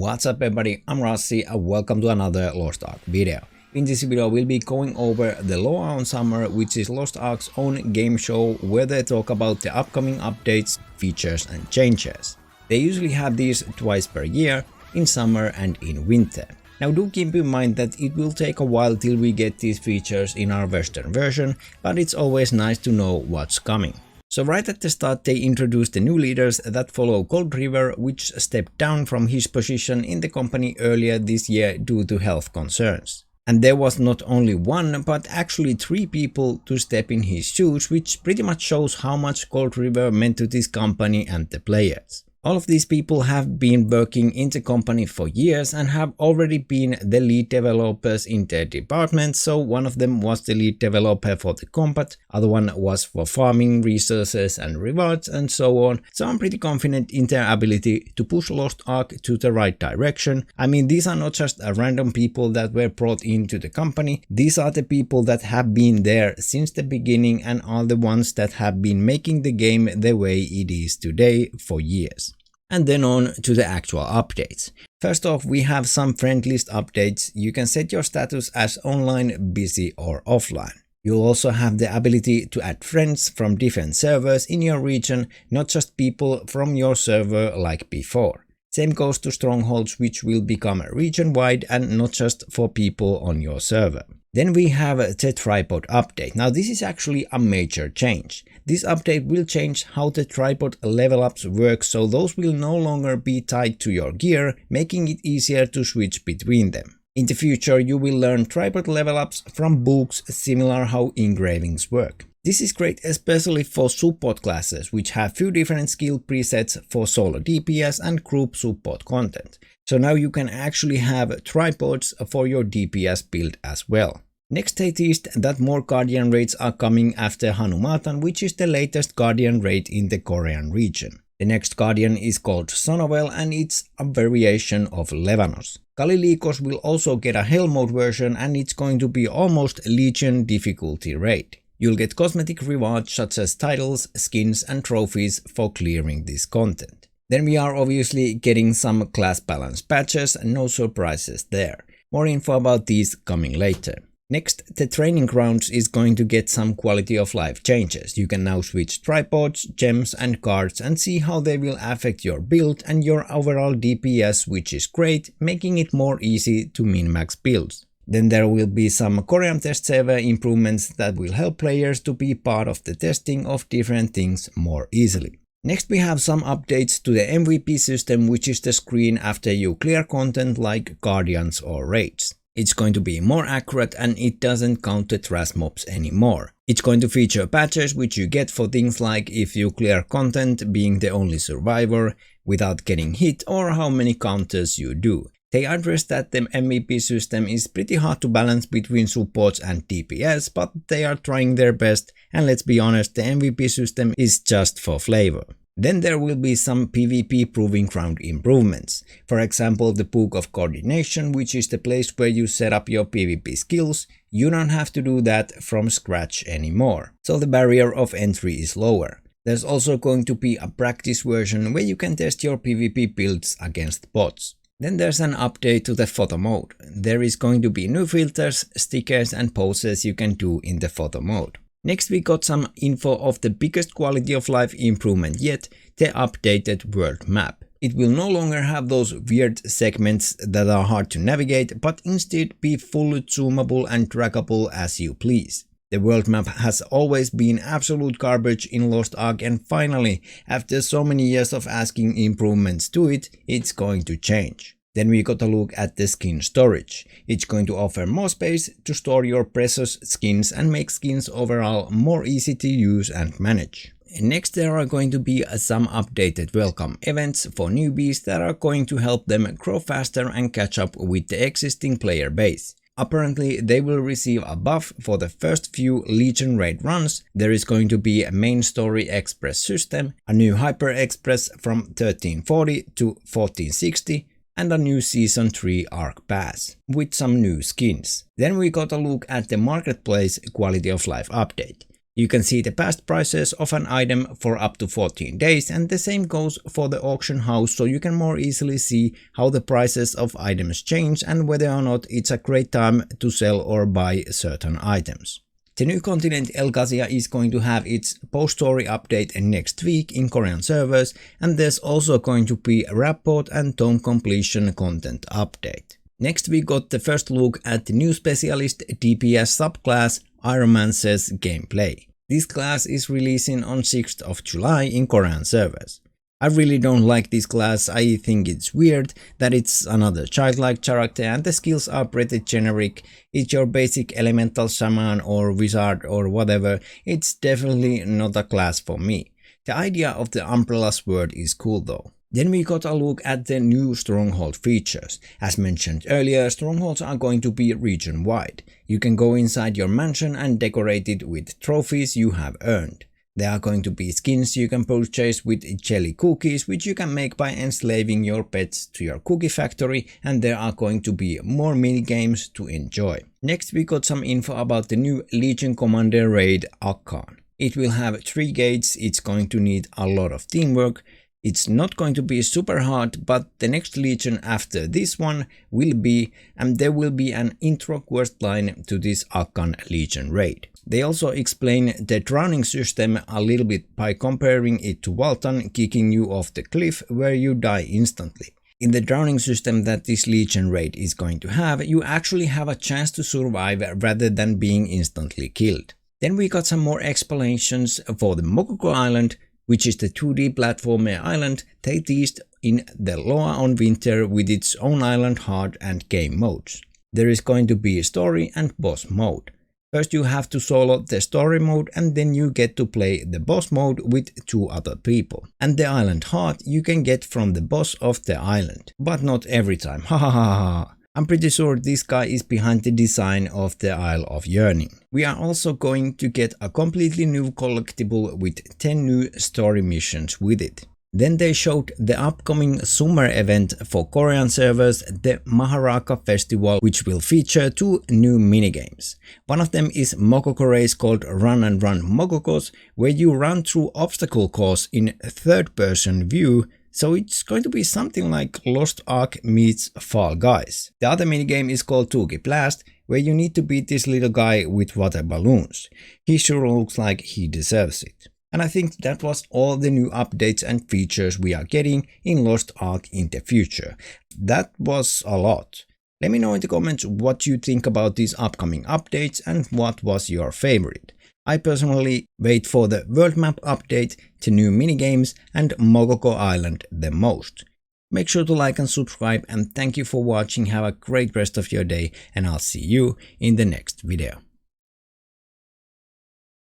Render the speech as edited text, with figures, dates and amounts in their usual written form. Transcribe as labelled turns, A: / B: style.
A: What's up everybody, I'm Rossi and welcome to another Lost Ark video. In this video we'll be going over the LOA on Summer, which is Lost Ark's own game show where they talk about the upcoming updates, features and changes. They usually have these twice per year, in summer and in winter. Now do keep in mind that it will take a while till we get these features in our Western version, but it's always nice to know what's coming. So right at the start they introduced the new leaders that follow Cold River, which stepped down from his position in the company earlier this year due to health concerns. And there was not only one but actually 3 people to step in his shoes, which pretty much shows how much Cold River meant to this company and the players. All of these people have been working in the company for years and have already been the lead developers in their department. So one of them was the lead developer for the combat, other one was for farming, resources and rewards and so on. So I'm pretty confident in their ability to push Lost Ark to the right direction. I mean, these are not just random people that were brought into the company. These are the people that have been there since the beginning and are the ones that have been making the game the way it is today for years. And then on to the actual updates. First off, we have some friend list updates. You can set your status as online, busy or offline. You'll also have the ability to add friends from different servers in your region, not just people from your server like before. Same goes to strongholds, which will become region-wide and not just for people on your server. Then we have the tripod update. Now this is actually a major change. This update will change how the tripod level ups work, so those will no longer be tied to your gear, making it easier to switch between them. In the future you will learn tripod level ups from books, similar how engravings work. This is great especially for support classes, which have few different skill presets for solo DPS and group support content. So now you can actually have tripods for your DPS build as well. Next they teased that more Guardian raids are coming after Hanumatan, which is the latest Guardian raid in the Korean region. The next Guardian is called Sonovel and it's a variation of Levanos. Kalilikos will also get a Hell mode version and it's going to be almost Legion difficulty raid. You'll get cosmetic rewards such as titles, skins and trophies for clearing this content. Then we are obviously getting some class balance patches and no surprises there. More info about these coming later. Next, the training grounds is going to get some quality of life changes. You can now switch tripods, gems and cards and see how they will affect your build and your overall DPS, which is great, making it more easy to min-max builds. Then there will be some Korean test server improvements that will help players to be part of the testing of different things more easily. Next we have some updates to the MVP system, which is the screen after you clear content like Guardians or raids. It's going to be more accurate and it doesn't count the trash mobs anymore. It's going to feature patches which you get for things like if you clear content being the only survivor without getting hit or how many counters you do. They address that the MVP system is pretty hard to balance between supports and DPS, but they are trying their best and let's be honest, the MVP system is just for flavor. Then there will be some PvP proving ground improvements. For example, the Book of Coordination, which is the place where you set up your PvP skills. You don't have to do that from scratch anymore, so the barrier of entry is lower. There's also going to be a practice version where you can test your PvP builds against bots. Then there's an update to the photo mode. There is going to be new filters, stickers and poses you can do in the photo mode. Next we got some info of the biggest quality of life improvement yet, the updated world map. It will no longer have those weird segments that are hard to navigate, but instead be fully zoomable and draggable as you please. The world map has always been absolute garbage in Lost Ark and finally, after so many years of asking improvements to it, it's going to change. Then we got a look at the skin storage. It's going to offer more space to store your precious skins and make skins overall more easy to use and manage. Next there are going to be some updated welcome events for newbies that are going to help them grow faster and catch up with the existing player base. Apparently they will receive a buff for the first few Legion raid runs. There is going to be a main story express system, a new hyper express from 1340 to 1460 and a new Season 3 ARK Pass with some new skins. Then we got a look at the marketplace quality of life update. You can see the past prices of an item for up to 14 days, and the same goes for the auction house, so you can more easily see how the prices of items change and whether or not it's a great time to sell or buy certain items. The new continent Elgasia is going to have its post-story update next week in Korean servers, and there's also going to be a rapport and tome completion content update. Next we got the first look at the new specialist DPS subclass Aeromancer's gameplay. This class is releasing on 6th of July in Korean servers. I really don't like this class. I think it's weird that it's another childlike character and the skills are pretty generic. It's your basic elemental shaman or wizard or whatever. It's definitely not a class for me. The idea of the umbrella sword is cool though. Then we got a look at the new stronghold features. As mentioned earlier, strongholds are going to be region-wide. You can go inside your mansion and decorate it with trophies you have earned. There are going to be skins you can purchase with jelly cookies, which you can make by enslaving your pets to your cookie factory, and there are going to be more minigames to enjoy. Next we got some info about the new Legion Commander Raid AKKAN. It will have 3 gates, it's going to need a lot of teamwork. It's not going to be super hard, but the next Legion after this one will be, and there will be an intro quest line to this AKKAN Legion raid. They also explain the drowning system a little bit by comparing it to Walton kicking you off the cliff where you die instantly. In the drowning system that this Legion raid is going to have, you actually have a chance to survive rather than being instantly killed. Then we got some more explanations for the Mokoko Island, which is the 2D platformer island they teased in the LOA on winter with its own island hard and game modes. There is going to be a story and boss mode. First you have to solo the story mode and then you get to play the boss mode with 2 other people. And the island heart you can get from the boss of the island. But not every time, ha. I'm pretty sure this guy is behind the design of the Isle of Yearning. We are also going to get a completely new collectible with 10 new story missions with it. Then they showed the upcoming summer event for Korean servers, the Maharaka Festival, which will feature 2 new minigames. One of them is Mokoko race called Run and Run Mokokos, where you run through obstacle course in third-person view. So it's going to be something like Lost Ark meets Fall Guys. The other minigame is called Tuki Blast, where you need to beat this little guy with water balloons. He sure looks like he deserves it. And I think that was all the new updates and features we are getting in Lost Ark in the future. That was a lot. Let me know in the comments what you think about these upcoming updates and what was your favorite. I personally wait for the world map update, the new minigames and Mokoko Island the most. Make sure to like and subscribe, and thank you for watching. Have a great rest of your day and I'll see you in the next video.